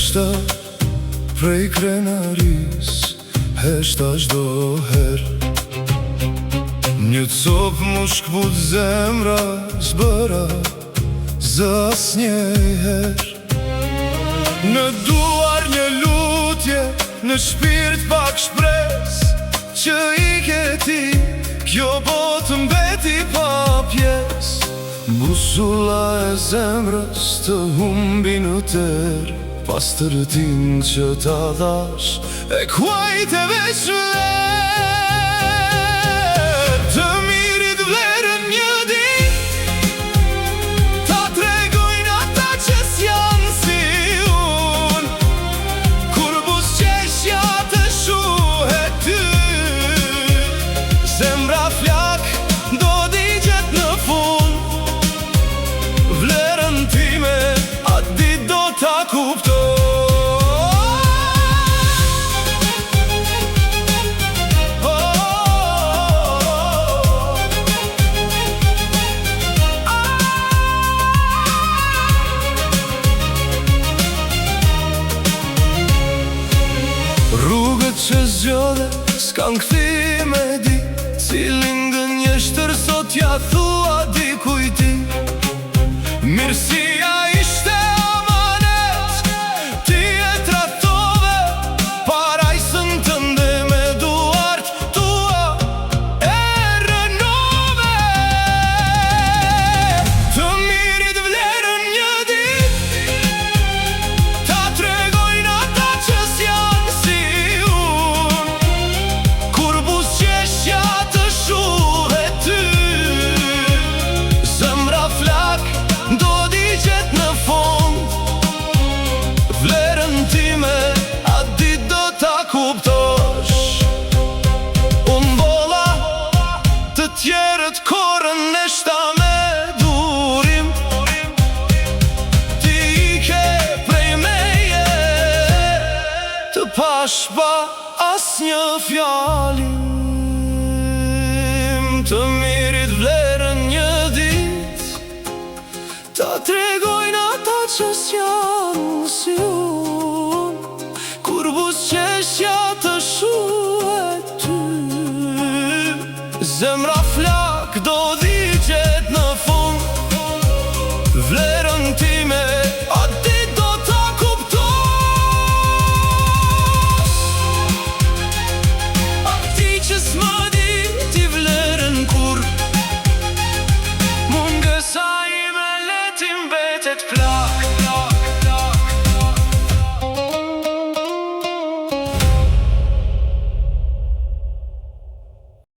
Heshta prej krenaris, heshta çdo her. Një copë mu shkput zemra, s'bëra zë asnjëher. Në duar një lutje, në shpirt pak shpres, që i ke ti, kjo botë mbeti pa pjes. Busulla e zemrës të humbi në ter, pas të rëtin që ta dhash, e kuajt e veç vler. Të mirit vlerën një dit, ta tregojnë ata që s'janë si unë, kur busqeshja të shuhet ty. Zemra flak do digjet në fund, vlerën time atë dit do ta kuptoj. Rrugët që zgjodhe s'kan kthim e di, cilin gënjeshtër sot ja thua dikuj ti. Mirësia ishte amanet, ti e tratove parajsën tënde me duart tua e rënove. Të mirit vlerën një dit, ta tregojnë ata që s'janë si unë, kur busqeshja të shuhet ty. Zemra flak do digjet në fund, vlerën time atë dit do ta kuptosh. Unë bolla, të tjerët korën neshta me durim, ti i ke prej meje, të pash pa asnjë fjalim. Të mirit vlerën një dit, ta tregojnë ata që s'janë si unë, kur busqeshja